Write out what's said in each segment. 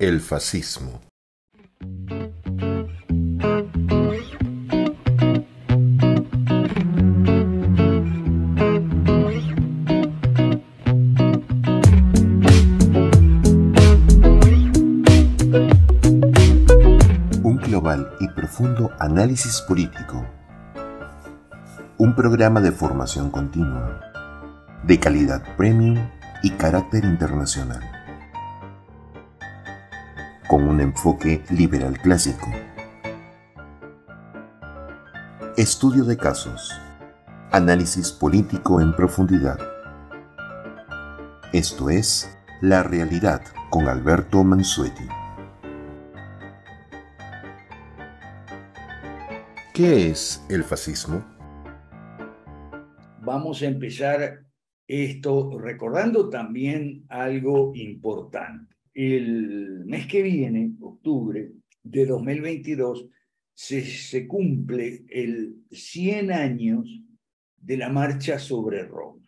El fascismo. Un global y profundo análisis político. Un programa de formación continua, de calidad premium y carácter internacional, con un enfoque liberal clásico. Estudio de casos. Análisis político en profundidad. Esto es La Realidad con Alberto Mansuetti. ¿Qué es el fascismo? Vamos a empezar esto recordando también algo importante. El mes que viene, octubre de 2022, se cumple el 100 años de la marcha sobre Roma.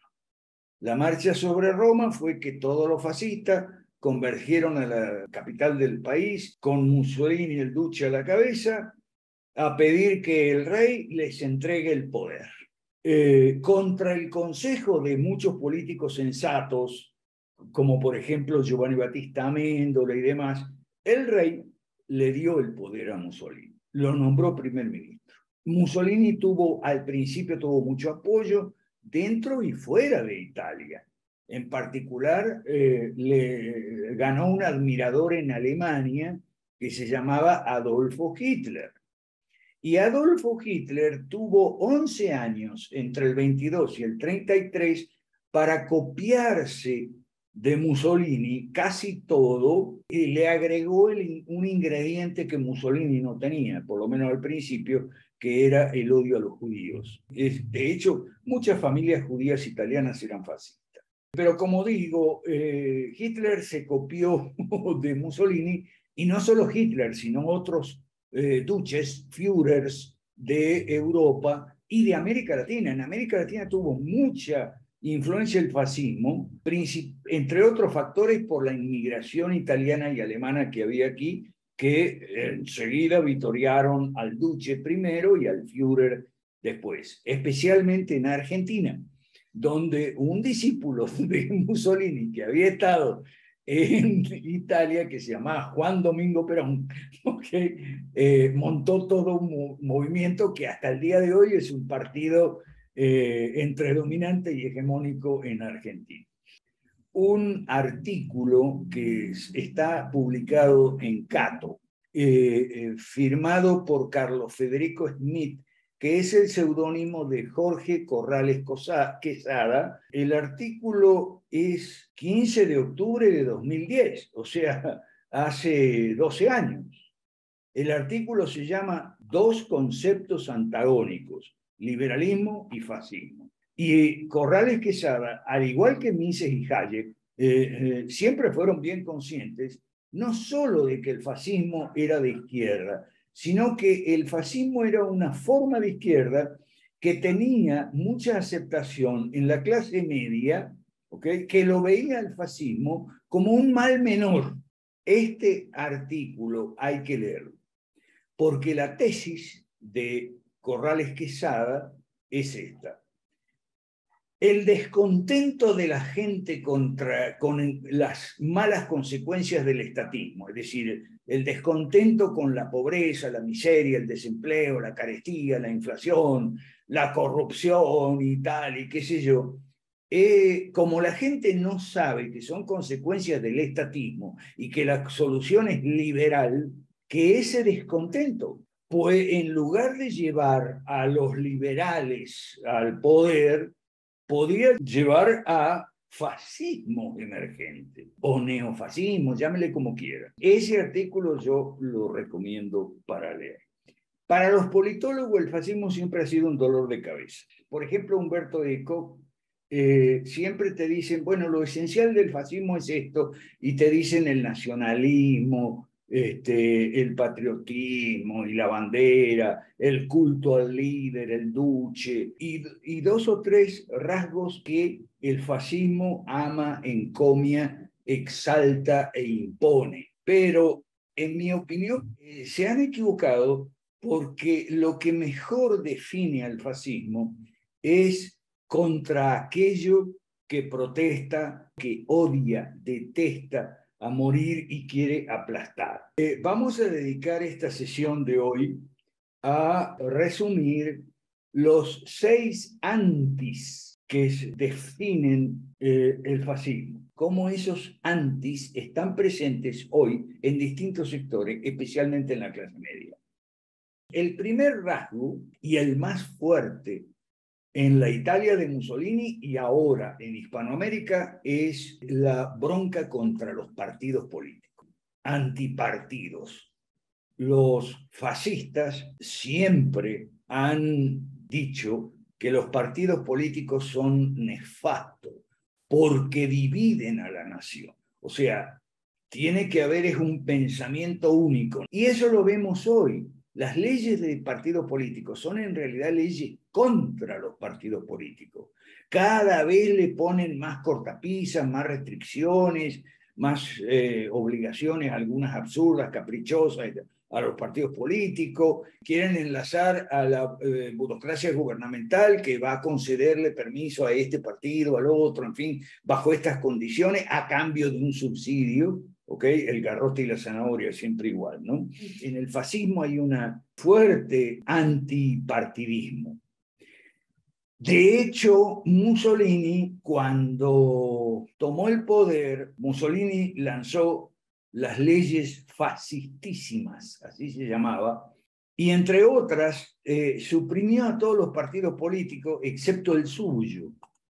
La marcha sobre Roma fue que todos los fascistas convergieron a la capital del país con Mussolini, el duce, a la cabeza, a pedir que el rey les entregue el poder. Contra el consejo de muchos políticos sensatos, como por ejemplo Giovanni Battista Amendola y demás, el rey le dio el poder a Mussolini, lo nombró primer ministro. Mussolini al principio tuvo mucho apoyo dentro y fuera de Italia. En particular, le ganó un admirador en Alemania que se llamaba Adolfo Hitler. Y Adolfo Hitler tuvo 11 años entre el 22 y el 33 para copiarse de Mussolini casi todo, y le agregó un ingrediente que Mussolini no tenía, por lo menos al principio, que era el odio a los judíos. De hecho, muchas familias judías italianas eran fascistas. Pero como digo, Hitler se copió de Mussolini, y no solo Hitler, sino otros duces, Führers de Europa y de América Latina. En América Latina tuvo mucha influencia el fascismo, entre otros factores por la inmigración italiana y alemana que había aquí, que enseguida vitoriaron al duce primero y al Führer después, especialmente en Argentina, donde un discípulo de Mussolini que había estado en Italia, que se llamaba Juan Domingo Perón, montó todo un movimiento que hasta el día de hoy es un partido entre dominante y hegemónico en Argentina. Un artículo que está publicado en Cato, firmado por Carlos Federico Smith, que es el seudónimo de Jorge Corrales Quesada. El artículo es 15 de octubre de 2010, o sea, hace 12 años. El artículo se llama Dos conceptos antagónicos, liberalismo y fascismo. Y Corrales Quesada, al igual que Mises y Hayek, siempre fueron bien conscientes no solo de que el fascismo era de izquierda, sino que el fascismo era una forma de izquierda que tenía mucha aceptación en la clase media, ¿okay?, que lo veía el fascismo como un mal menor. Este artículo hay que leerlo, porque la tesis de Corrales Quesada es esta: el descontento de la gente con las malas consecuencias del estatismo, es decir, el descontento con la pobreza, la miseria, el desempleo, la carestía, la inflación, la corrupción y tal, y qué sé yo. Como la gente no sabe que son consecuencias del estatismo y que la solución es liberal, que ese descontento, pues en lugar de llevar a los liberales al poder, podía llevar a fascismo emergente o neofascismo, llámele como quiera. Ese artículo yo lo recomiendo para leer. Para los politólogos el fascismo siempre ha sido un dolor de cabeza. Por ejemplo, Umberto Eco siempre te dicen, bueno, lo esencial del fascismo es esto, y te dicen el nacionalismo, el patriotismo y la bandera, el culto al líder, el duce, y dos o tres rasgos que el fascismo ama, encomia, exalta e impone. pero en mi opinión se han equivocado porque lo que mejor define al fascismo es contra aquello que protesta, que odia, detesta a morir y quiere aplastar. Vamos a dedicar esta sesión de hoy a resumir los 6 antis que definen el fascismo, cómo esos antis están presentes hoy en distintos sectores, especialmente en la clase media. El primer rasgo y el más fuerte en la Italia de Mussolini y ahora en Hispanoamérica es la bronca contra los partidos políticos, antipartidos. Los fascistas siempre han dicho que los partidos políticos son nefastos porque dividen a la nación. O sea, tiene que haber un pensamiento único. Y eso lo vemos hoy. Las leyes de partidos políticos son en realidad leyes contra los partidos políticos. Cada vez le ponen más cortapisas, más restricciones, más obligaciones, algunas absurdas, caprichosas, a los partidos políticos, quieren enlazar a la burocracia gubernamental que va a concederle permiso a este partido, al otro, en fin, bajo estas condiciones, a cambio de un subsidio. ¿Okay? El garrote y la zanahoria siempre igual, ¿no? En el fascismo hay una fuerte antipartidismo. De hecho, Mussolini, cuando tomó el poder, Mussolini lanzó las leyes fascistísimas, así se llamaba, y entre otras, suprimió a todos los partidos políticos, excepto el suyo,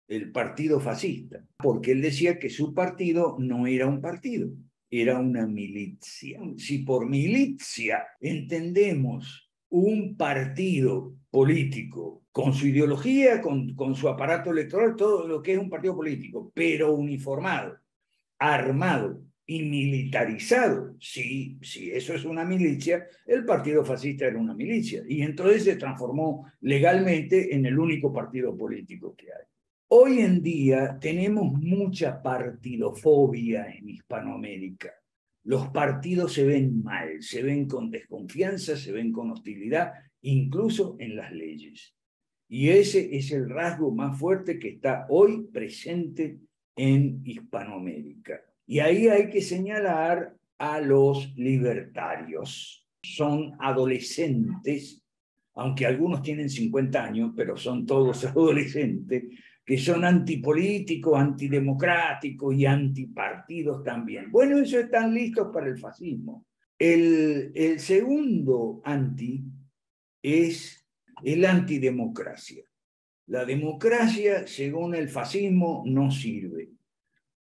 el partido fascista, porque él decía que su partido no era un partido, era una milicia. Si por milicia entendemos un partido político con su ideología, con su aparato electoral, todo lo que es un partido político, pero uniformado, armado y militarizado, si eso es una milicia, el partido fascista era una milicia, y entonces se transformó legalmente en el único partido político que hay. Hoy en día tenemos mucha partidofobia en Hispanoamérica. Los partidos se ven mal, se ven con desconfianza, se ven con hostilidad, incluso en las leyes. Y ese es el rasgo más fuerte que está hoy presente en Hispanoamérica. Y ahí hay que señalar a los libertarios. Son adolescentes, aunque algunos tienen 50 años, pero son todos adolescentes, que son antipolíticos, antidemocráticos y antipartidos también. Bueno, ellos están listos para el fascismo. El segundo anti es el antidemocracia. La democracia, según el fascismo, no sirve.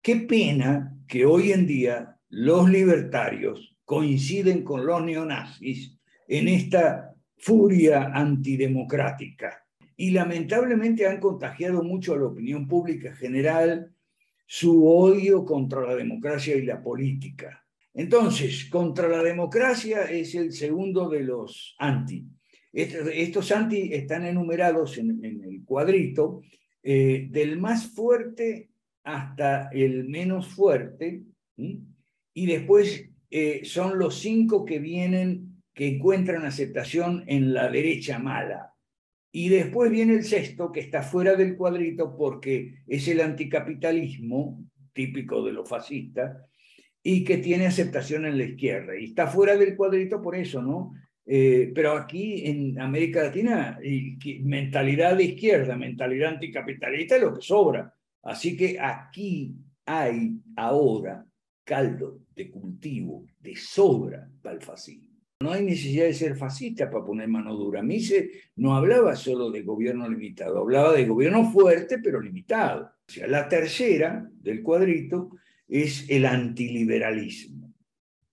Qué pena que hoy en día los libertarios coinciden con los neonazis en esta furia antidemocrática. Y lamentablemente han contagiado mucho a la opinión pública general su odio contra la democracia y la política. Entonces, contra la democracia es el segundo de los anti. Estos anti están enumerados en el cuadrito, del más fuerte hasta el menos fuerte, ¿sí? Y después son los 5 que vienen, que encuentran aceptación en la derecha mala. Y después viene el sexto, que está fuera del cuadrito porque es el anticapitalismo, típico de los fascistas, y que tiene aceptación en la izquierda. Y está fuera del cuadrito por eso, ¿no? Pero aquí en América Latina, mentalidad de izquierda, mentalidad anticapitalista es lo que sobra. Así que aquí hay ahora caldo de cultivo de sobra para el fascismo. No hay necesidad de ser fascista para poner mano dura. Mises no hablaba solo de gobierno limitado, hablaba de gobierno fuerte pero limitado. O sea, la tercera del cuadrito es el antiliberalismo.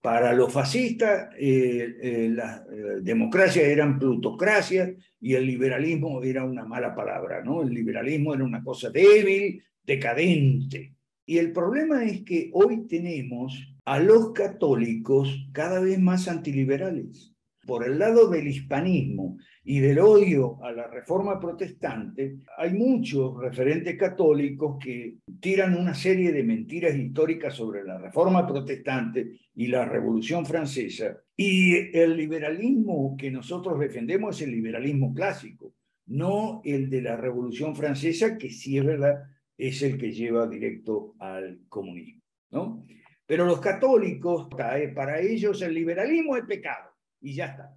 Para los fascistas, las democracias eran plutocracias y el liberalismo era una mala palabra, ¿no? El liberalismo era una cosa débil, decadente. Y el problema es que hoy tenemos a los católicos cada vez más antiliberales. Por el lado del hispanismo y del odio a la reforma protestante, hay muchos referentes católicos que tiran una serie de mentiras históricas sobre la reforma protestante y la Revolución Francesa. Y el liberalismo que nosotros defendemos es el liberalismo clásico, no el de la Revolución Francesa, que sí es verdad, es el que lleva directo al comunismo, ¿no? Pero los católicos, para ellos el liberalismo es pecado y ya está.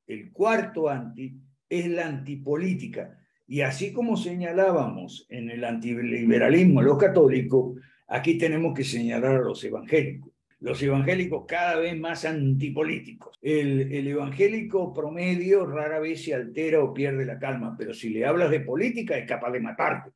El cuarto anti es la antipolítica. Y así como señalábamos en el antiliberalismo a los católicos, aquí tenemos que señalar a los evangélicos. Los evangélicos cada vez más antipolíticos. El evangélico promedio rara vez se altera o pierde la calma, pero si le hablas de política es capaz de matarte,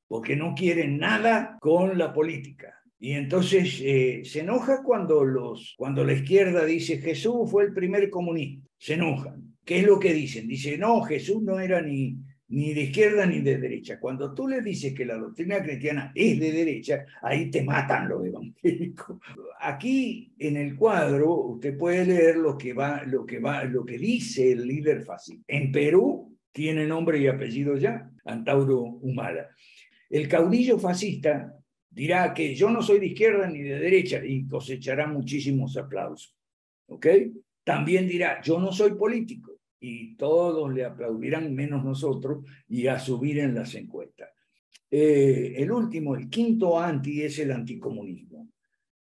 porque no quiere nada con la política. Y entonces se enoja cuando la izquierda dice Jesús fue el primer comunista. Se enojan. ¿Qué es lo que dicen? Dicen, no, Jesús no era ni de izquierda ni de derecha. Cuando tú le dices que la doctrina cristiana es de derecha, ahí te matan los evangélicos. Aquí en el cuadro usted puede leer lo que dice el líder fascista. En Perú tiene nombre y apellido ya, Antauro Humala. El caudillo fascista dirá que yo no soy de izquierda ni de derecha y cosechará muchísimos aplausos. ¿Ok? También dirá, yo no soy político y todos le aplaudirán menos nosotros y a subir en las encuestas. El último, el quinto anti es el anticomunismo.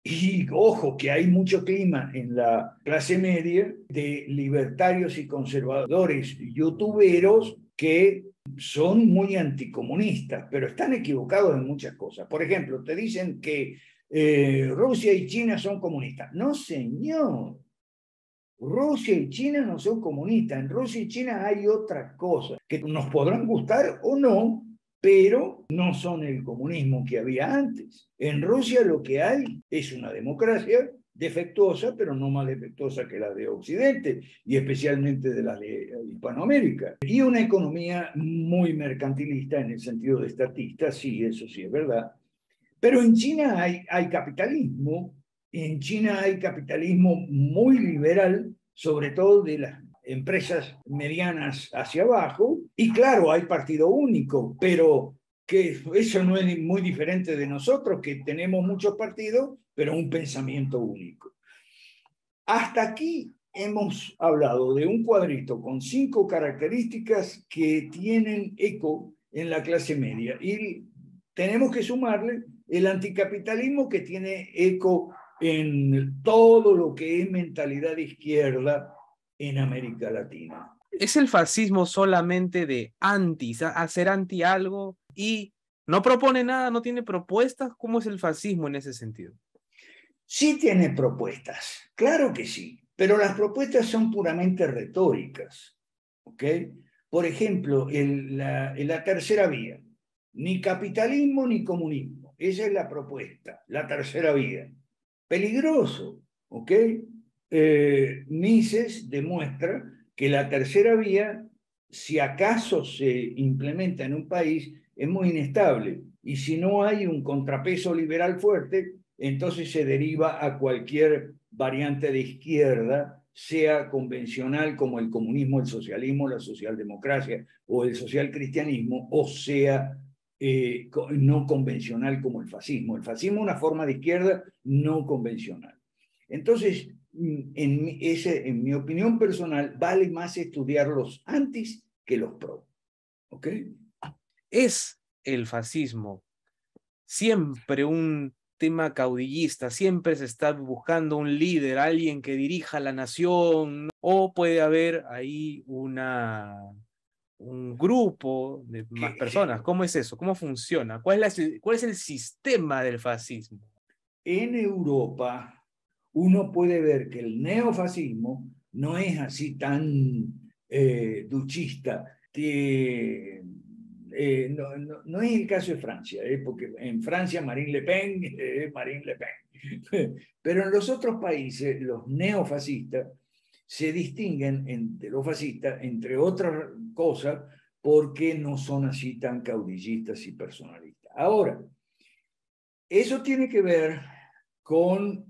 Y ojo que hay mucho clima en la clase media de libertarios y conservadores youtuberos que son muy anticomunistas, pero están equivocados en muchas cosas. Por ejemplo, te dicen que Rusia y China son comunistas. No, señor. Rusia y China no son comunistas. En Rusia y China hay otras cosas que nos podrán gustar o no, pero no son el comunismo que había antes. En Rusia lo que hay es una democracia defectuosa, pero no más defectuosa que la de Occidente, y especialmente de la de Hispanoamérica. Y una economía muy mercantilista en el sentido de estatista, sí, eso sí es verdad. Pero en China hay capitalismo, en China hay capitalismo muy liberal, sobre todo de las empresas medianas hacia abajo, y claro, hay partido único, pero que eso no es muy diferente de nosotros, que tenemos muchos partidos, pero un pensamiento único. Hasta aquí hemos hablado de un cuadrito con 5 características que tienen eco en la clase media, y tenemos que sumarle el anticapitalismo que tiene eco en todo lo que es mentalidad de izquierda en América Latina. ¿Es el fascismo solamente de anti, hacer anti algo y no propone nada, no tiene propuestas? ¿Cómo es el fascismo en ese sentido? Sí tiene propuestas, claro que sí, pero las propuestas son puramente retóricas, ¿ok? Por ejemplo, la tercera vía, ni capitalismo ni comunismo, esa es la propuesta, la tercera vía. Peligroso, ¿ok? Mises demuestra que la tercera vía, si acaso se implementa en un país, es muy inestable, y si no hay un contrapeso liberal fuerte, entonces se deriva a cualquier variante de izquierda, sea convencional como el comunismo, el socialismo, la socialdemocracia o el socialcristianismo, o sea no convencional como el fascismo. El fascismo es una forma de izquierda no convencional. Entonces, en mi opinión personal, vale más estudiar los antis que los pro. ¿Ok? ¿Es el fascismo siempre un tema caudillista? ¿Siempre se está buscando un líder, alguien que dirija la nación? ¿O puede haber ahí un grupo de más personas? ¿Cómo es eso? ¿Cómo funciona? ¿Cuál es el sistema del fascismo? En Europa, uno puede ver que el neofascismo no es así tan duchista. No es el caso de Francia, porque en Francia Marine Le Pen es Marine Le Pen. Pero en los otros países, los neofascistas se distinguen de los fascistas, entre otras cosas, porque no son así tan caudillistas y personalistas. Ahora, eso tiene que ver con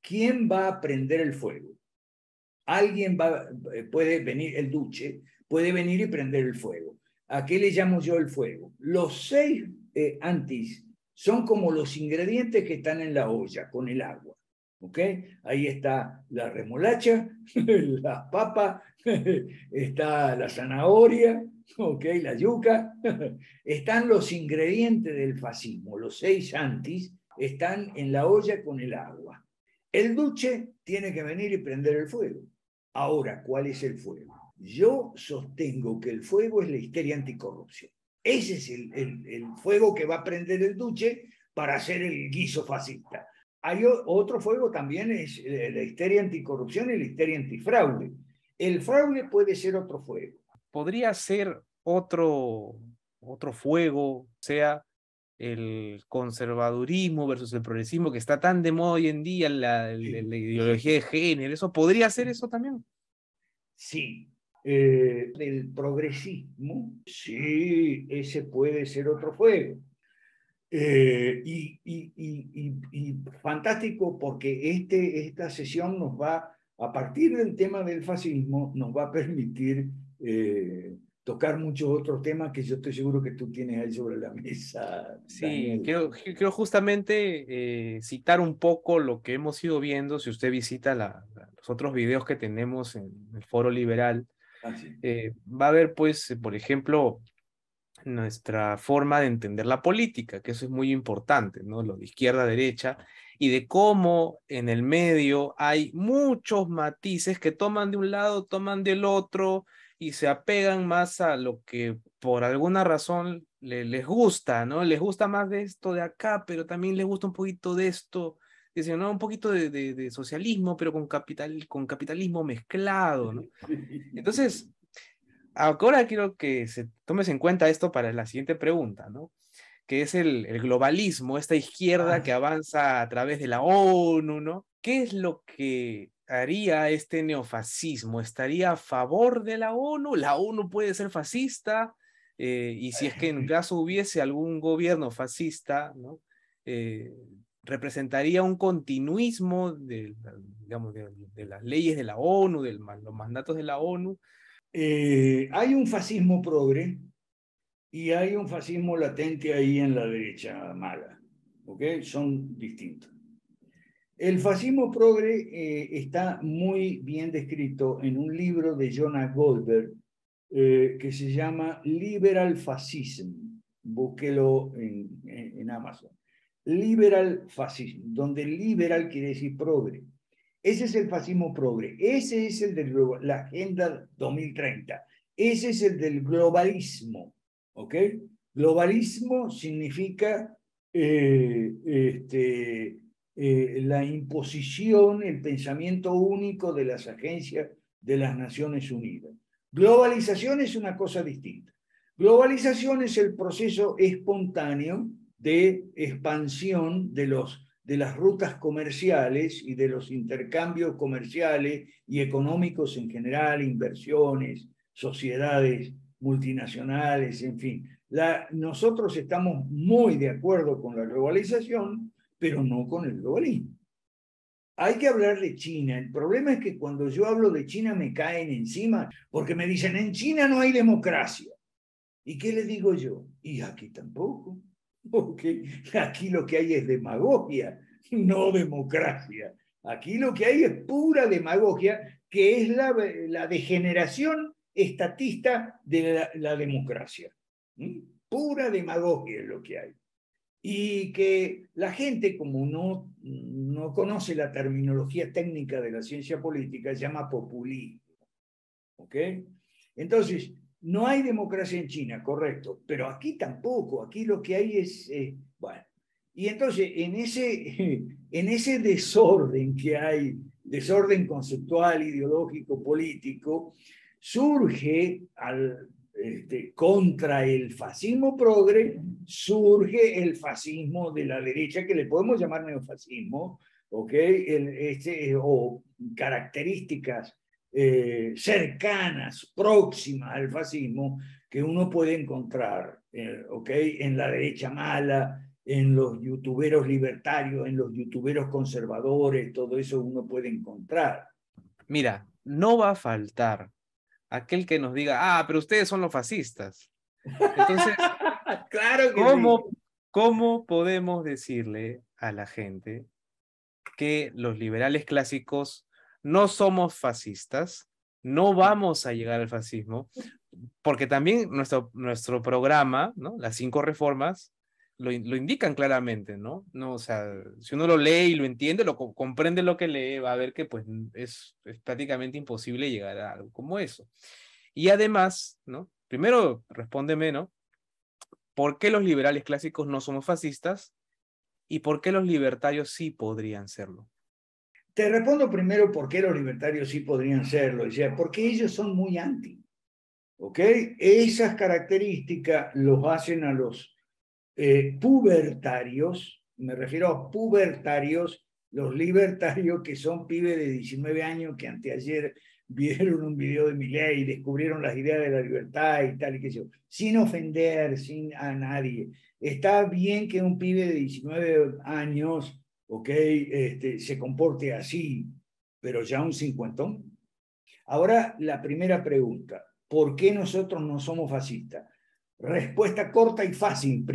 quién va a prender el fuego. Alguien puede venir, el duce, puede venir y prender el fuego. ¿A qué le llamo yo el fuego? Los 6 antis son como los ingredientes que están en la olla con el agua. ¿Ok? Ahí está la remolacha, la papa, está la zanahoria, ¿ok? La yuca. Están los ingredientes del fascismo, los 6 antis están en la olla con el agua. El duce tiene que venir y prender el fuego. Ahora, ¿cuál es el fuego? Yo sostengo que el fuego es la histeria anticorrupción. Ese es el fuego que va a prender el duce para hacer el guiso fascista. Hay otro fuego también, es la histeria anticorrupción y la histeria antifraude. El fraude puede ser otro fuego. Podría ser otro fuego, sea el conservadurismo versus el progresismo que está tan de moda hoy en día, la ideología de género. ¿Eso podría ser eso también? Sí. Del progresismo, sí, ese puede ser otro fuego. Y fantástico porque esta sesión nos va, a partir del tema del fascismo, nos va a permitir tocar muchos otros temas que yo estoy seguro que tú tienes ahí sobre la mesa, Sí, Daniel. quiero justamente citar un poco lo que hemos ido viendo. Si usted visita los otros videos que tenemos en el Foro Liberal, Ah, sí. va a ver, pues, por ejemplo, nuestra forma de entender la política, que eso es muy importante, ¿no? Lo de izquierda a derecha, y de cómo en el medio hay muchos matices que toman de un lado, toman del otro, y se apegan más a lo que por alguna razón les gusta, ¿no? Les gusta más de esto de acá, pero también les gusta un poquito de esto. Dicen, ¿no? Un poquito de socialismo, pero con capitalismo mezclado, ¿no? Entonces, ahora quiero que se tomes en cuenta esto para la siguiente pregunta, ¿no? Que es el globalismo, esta izquierda Ah, que avanza a través de la ONU, ¿no? ¿Qué es lo que haría este neofascismo? ¿Estaría a favor de la ONU? ¿La ONU puede ser fascista? Y si es que en caso hubiese algún gobierno fascista, ¿no? Eh, ¿Representaría un continuismo digamos, de las leyes de la ONU, de los mandatos de la ONU? hay un fascismo progre y hay un fascismo latente ahí en la derecha mala. ¿Ok? Son distintos. El fascismo progre está muy bien descrito en un libro de Jonah Goldberg que se llama Liberal Fascism. Búsquelo en Amazon. Liberal Fascism, donde liberal quiere decir progre. Ese es el fascismo progre. Ese es el de la Agenda 2030. Ese es el del globalismo. ¿Ok? Globalismo significa la imposición, el pensamiento único de las agencias de las Naciones Unidas. Globalización es una cosa distinta. Globalización es el proceso espontáneo de expansión de las rutas comerciales y de los intercambios comerciales y económicos en general, inversiones, sociedades multinacionales, en fin. Nosotros estamos muy de acuerdo con la globalización, pero no con el globalismo. Hay que hablar de China. El problema es que cuando yo hablo de China me caen encima porque me dicen, en China no hay democracia. ¿Y qué le digo yo? Y aquí tampoco. Porque aquí lo que hay es demagogia, no democracia. Aquí lo que hay es pura demagogia, que es la degeneración estatista de la democracia. ¿Mm? Pura demagogia es lo que hay. Y que la gente, como no conoce la terminología técnica de la ciencia política, llama populismo. ¿Ok? Entonces, no hay democracia en China, correcto, pero aquí tampoco, aquí lo que hay es, bueno, y entonces en ese desorden que hay, desorden conceptual, ideológico, político, surge contra el fascismo progre, surge el fascismo de la derecha, que le podemos llamar neofascismo, ¿ok? O características cercanas, próximas al fascismo, que uno puede encontrar ¿okay? En la derecha mala, en los youtuberos libertarios, en los youtuberos conservadores, todo eso uno puede encontrar. Mira, no va a faltar aquel que nos diga, pero ustedes son los fascistas. Entonces, Claro que sí. ¿cómo podemos decirle a la gente que los liberales clásicos no somos fascistas, no vamos a llegar al fascismo? Porque también nuestro programa, ¿no? Las 5 reformas, lo indican claramente, ¿no? No, o sea, si uno lo lee y lo entiende, comprende lo que lee, va a ver que pues es prácticamente imposible llegar a algo como eso. Y además, ¿no? Primero, respóndeme, ¿no? ¿Por qué los liberales clásicos no somos fascistas? ¿Y por qué los libertarios sí podrían serlo? Te respondo primero por qué los libertarios sí podrían serlo. O sea, porque ellos son muy anti. ¿Ok? Esas características los hacen a los pubertarios, me refiero a pubertarios, los libertarios que son pibes de 19 años que anteayer vieron un video de Milei y descubrieron las ideas de la libertad y tal y qué sé yo, sin ofender a nadie. Está bien que un pibe de 19 años, ok, se comporte así, pero ya un cincuentón. Ahora, la primera pregunta, ¿por qué nosotros no somos fascistas? Respuesta corta y fácil,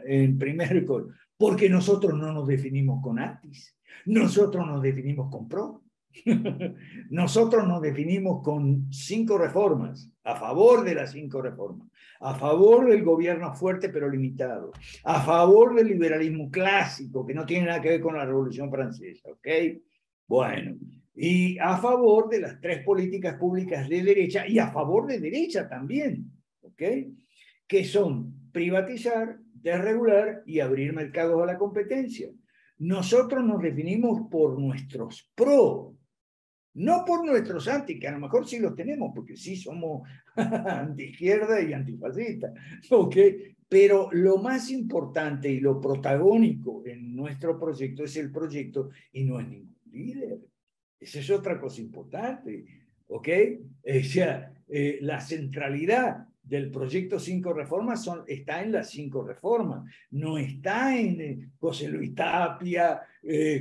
en primer col, porque nosotros no nos definimos con antis, nosotros nos definimos con pro, nosotros nos definimos con 5 reformas, a favor de las 5 reformas, a favor del gobierno fuerte pero limitado, a favor del liberalismo clásico, que no tiene nada que ver con la Revolución Francesa, ¿ok? Bueno, y a favor de las 3 políticas públicas de derecha y a favor de derecha también, ¿ok? Que son privatizar, desregular y abrir mercados a la competencia. Nosotros nos definimos por nuestros pro, no por nuestros anti, que a lo mejor sí los tenemos, porque sí somos anti-izquierda y antifascista, ¿ok? Pero lo más importante y lo protagónico en nuestro proyecto es el proyecto y no es ningún líder. Esa es otra cosa importante, ¿ok? O sea, la centralidad del proyecto 5 reformas está en las 5 reformas, no está en José Luis Tapia,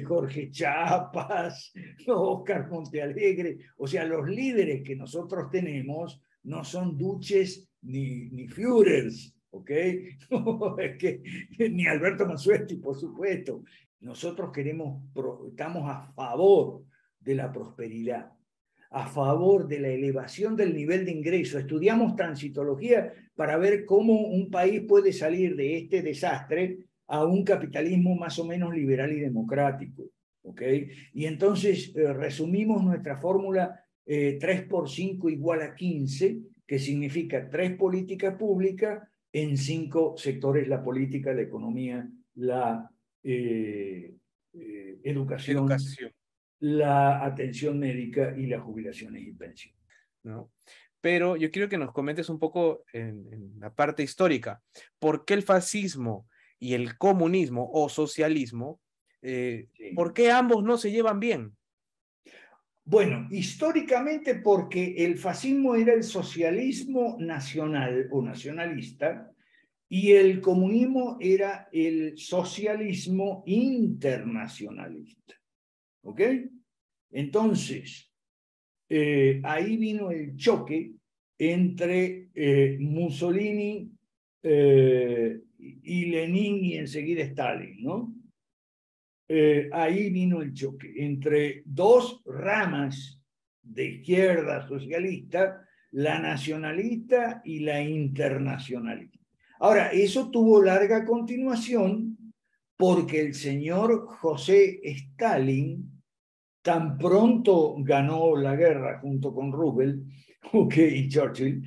Jorge Chapas, Oscar Montealegre. O sea, los líderes que nosotros tenemos no son duches ni Führers, ¿ok? Ni Alberto Mansuetti, por supuesto. Nosotros estamos a favor de la prosperidad, a favor de la elevación del nivel de ingreso. Estudiamos transitología para ver cómo un país puede salir de este desastre a un capitalismo más o menos liberal y democrático. ¿Ok? Y entonces resumimos nuestra fórmula 3 por 5 igual a 15, que significa 3 políticas públicas en 5 sectores: la política, la economía, la educación, la atención médica y las jubilaciones y pensiones. ¿No? Pero yo quiero que nos comentes un poco en la parte histórica. ¿Por qué el fascismo y el comunismo o socialismo, Sí. por qué ambos no se llevan bien? Bueno, históricamente porque el fascismo era el socialismo nacional o nacionalista y el comunismo era el socialismo internacionalista. ¿Ok? Entonces, ahí vino el choque entre Mussolini y Lenin y enseguida Stalin, ¿no? Ahí vino el choque entre 2 ramas de izquierda socialista, la nacionalista y la internacionalista. Ahora, eso tuvo larga continuación porque el señor José Stalin, tan pronto ganó la guerra junto con Roosevelt, y Churchill,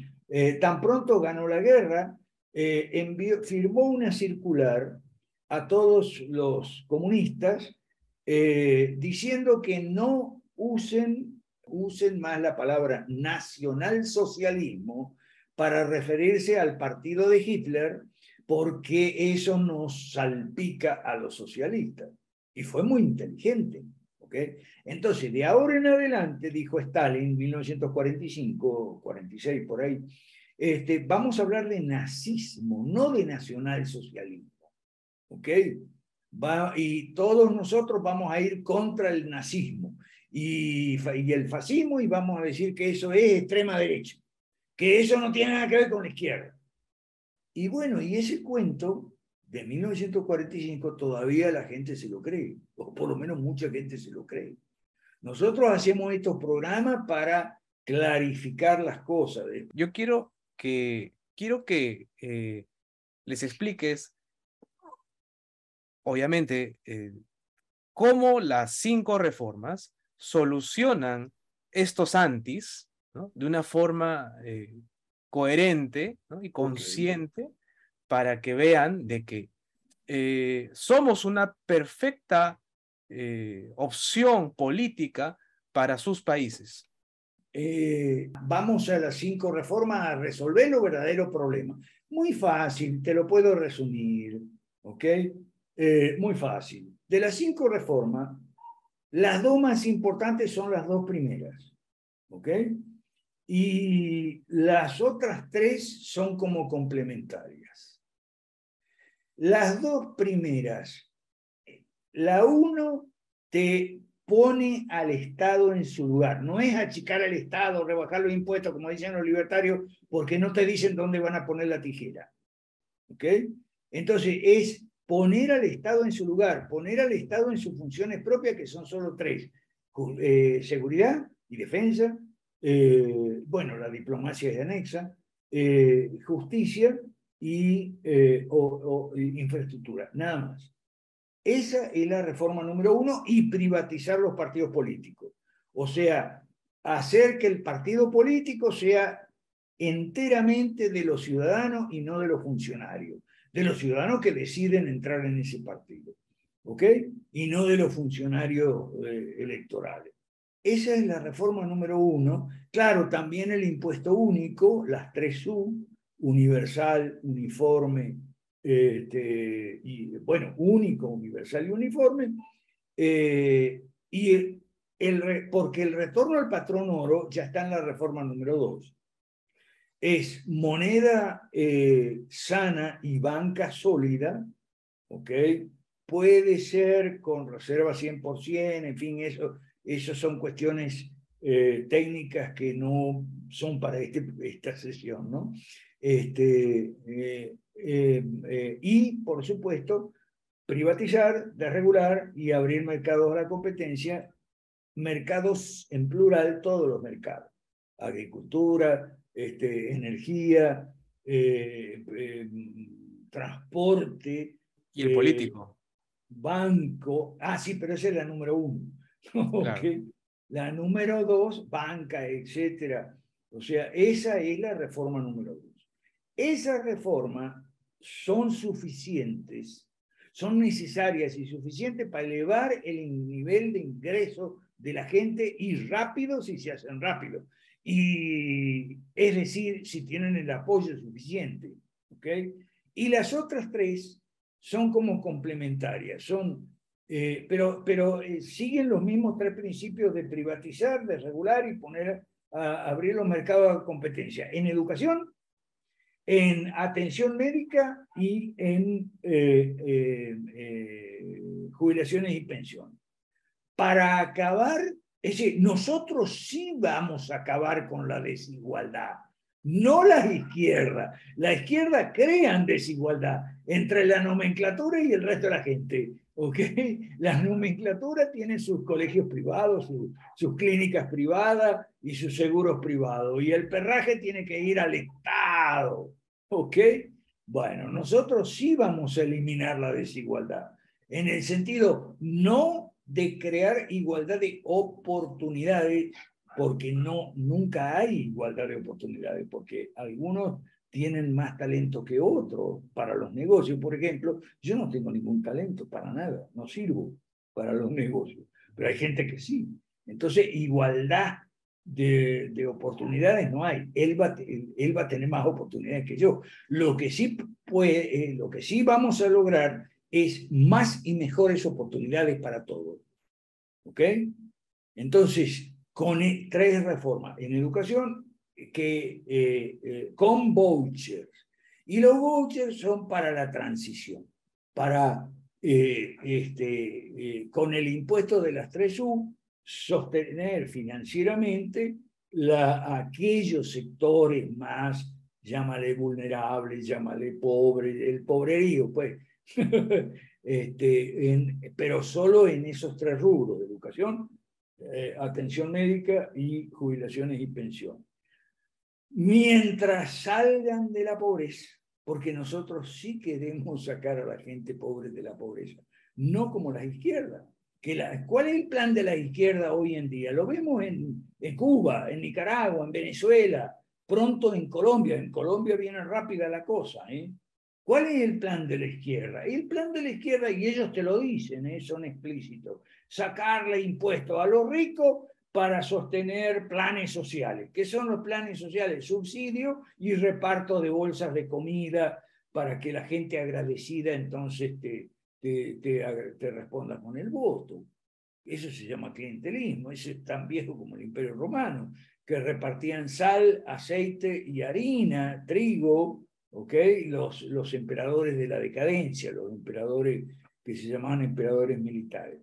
tan pronto ganó la guerra, firmó una circular a todos los comunistas diciendo que no usen más la palabra nacionalsocialismo para referirse al partido de Hitler, porque eso nos salpica a los socialistas. Y fue muy inteligente. ¿Okay? Entonces, de ahora en adelante, dijo Stalin, 1945, 46, por ahí, vamos a hablar de nazismo, no de nacionalsocialismo. ¿Ok? Y todos nosotros vamos a ir contra el nazismo. y el fascismo, y vamos a decir que eso es extrema derecha, que eso no tiene nada que ver con la izquierda. Y bueno, y ese cuento de 1945 todavía la gente se lo cree, o por lo menos mucha gente se lo cree. Nosotros hacemos estos programas para clarificar las cosas. Yo quiero que les expliques, obviamente, cómo las 5 reformas solucionan estos antis, ¿no?, de una forma coherente, ¿no?, y consciente, para que vean de que somos una perfecta opción política para sus países. Vamos a las 5 reformas a resolver los verdaderos problemas. Muy fácil, te lo puedo resumir, ¿ok? Muy fácil. De las 5 reformas, las 2 más importantes son las 2 primeras, ¿ok? Y las otras 3 son como complementarias. Las 2 primeras, la 1 te pone al Estado en su lugar. No es achicar al Estado, rebajar los impuestos, como dicen los libertarios, porque no te dicen dónde van a poner la tijera. ¿Ok? Entonces, es poner al Estado en su lugar, poner al Estado en sus funciones propias, que son solo 3. Seguridad y defensa, bueno, la diplomacia es anexa, justicia y infraestructura, nada más. Esa es la reforma número 1, y privatizar los partidos políticos. O sea, hacer que el partido político sea enteramente de los ciudadanos y no de los funcionarios. De los ciudadanos que deciden entrar en ese partido. ¿Ok? Y no de los funcionarios electorales. Esa es la reforma número 1. Claro, también el impuesto único, las 3 U, universal, uniforme, y bueno, único, universal y uniforme, porque el retorno al patrón oro ya está en la reforma número 2. Es moneda sana y banca sólida, ¿ok? Puede ser con reserva 100%, en fin, eso son cuestiones técnicas que no son para esta sesión, ¿no? Y, por supuesto, privatizar, desregular y abrir mercados a la competencia, mercados en plural, todos los mercados, agricultura, energía, transporte, Y el político. banco. Sí, pero esa es la número 1. Claro. Okay. La número 2, banca, etcétera. O sea, esa es la reforma número 2. Esas reformas son suficientes, son necesarias y suficientes para elevar el nivel de ingreso de la gente, y rápido si se hacen rápido. Y es decir, si tienen el apoyo suficiente. ¿Ok? Y las otras 3 son como complementarias, pero siguen los mismos 3 principios de privatizar, de regular y abrir los mercados a competencia. En educación, en atención médica y en jubilaciones y pensiones. Para acabar, es decir, nosotros sí vamos a acabar con la desigualdad, no la izquierda. La izquierda crea desigualdad entre la nomenclatura y el resto de la gente. ¿Okay? La nomenclatura tiene sus colegios privados, sus clínicas privadas y sus seguros privados. Y el perraje tiene que ir al Estado. ¿Ok? Bueno, nosotros sí vamos a eliminar la desigualdad. En el sentido no de crear igualdad de oportunidades, porque nunca hay igualdad de oportunidades, porque algunos tienen más talento que otros para los negocios. Por ejemplo, yo no tengo ningún talento para nada, no sirvo para los negocios, pero hay gente que sí. Entonces, igualdad de oportunidades no hay. Él va a tener más oportunidades que yo. Lo que sí vamos a lograr es más y mejores oportunidades para todos. ¿Ok? Entonces, con 3 reformas en educación con vouchers. Y los vouchers son para la transición, con el impuesto de las 3 U, sostener financieramente aquellos sectores más, llámale vulnerables, llámale pobres, el pobrerío, pues, pero solo en esos 3 rubros: educación, atención médica y jubilaciones y pensiones. Mientras salgan de la pobreza, porque nosotros sí queremos sacar a la gente pobre de la pobreza, no como las izquierdas. ¿Cuál es el plan de la izquierda hoy en día? Lo vemos en Cuba, en Nicaragua, en Venezuela, pronto en Colombia. En Colombia viene rápida la cosa, ¿eh? ¿Cuál es el plan de la izquierda? El plan de la izquierda, y ellos te lo dicen, son explícitos: sacarle impuestos a los ricos para sostener planes sociales. ¿Qué son los planes sociales? Subsidio y reparto de bolsas de comida para que la gente agradecida entonces te responda con el voto. Eso se llama clientelismo. Eso es tan viejo como el Imperio Romano, que repartían sal, aceite y harina, trigo, ¿okay? Los emperadores de la decadencia, los emperadores que se llamaban emperadores militares.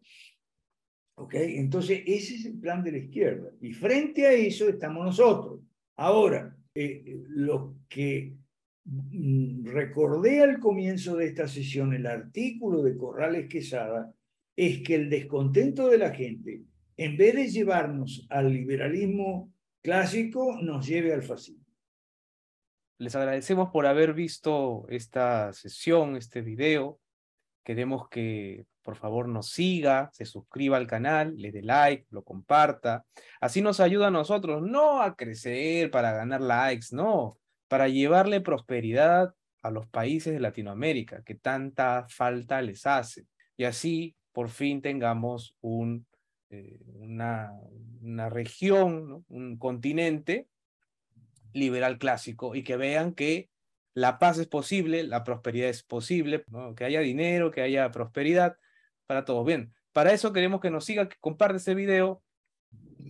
¿Okay? Entonces, ese es el plan de la izquierda. Y frente a eso estamos nosotros. Ahora, lo que recordé al comienzo de esta sesión, el artículo de Corrales Quesada, es que el descontento de la gente, en vez de llevarnos al liberalismo clásico, nos lleve al fascismo. Les agradecemos por haber visto esta sesión, este video. Queremos que por favor nos siga, se suscriba al canal, le dé like, lo comparta. Así nos ayuda a nosotros, no a crecer para ganar likes, no, para llevarle prosperidad a los países de Latinoamérica que tanta falta les hace. Y así por fin tengamos una región, ¿no? Un continente liberal clásico, y que vean que la paz es posible, la prosperidad es posible, ¿no? Que haya dinero, que haya prosperidad para todos. Bien, para eso queremos que nos siga, que comparte este video.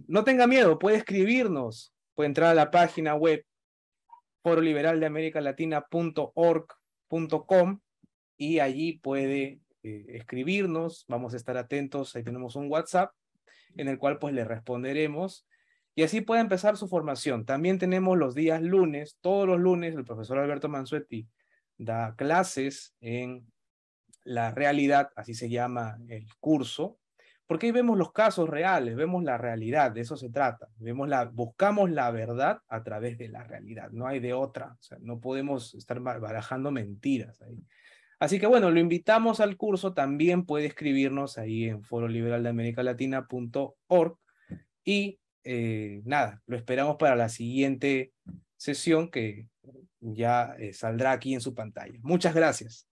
No tenga miedo, puede escribirnos, puede entrar a la página web foroliberaldeamericalatina.org.com y allí puede escribirnos. Vamos a estar atentos. Ahí tenemos un WhatsApp en el cual pues le responderemos. Y así puede empezar su formación. También tenemos los días lunes, todos los lunes, el profesor Alberto Mansuetti da clases en La Realidad, así se llama el curso, porque ahí vemos los casos reales, vemos la realidad, de eso se trata. Buscamos la verdad a través de la realidad, no hay de otra. O sea, no podemos estar barajando mentiras ahí. Así que bueno, lo invitamos al curso. También puede escribirnos ahí en foroliberaldeamericalatina.org y nada, lo esperamos para la siguiente sesión que ya saldrá aquí en su pantalla. Muchas gracias.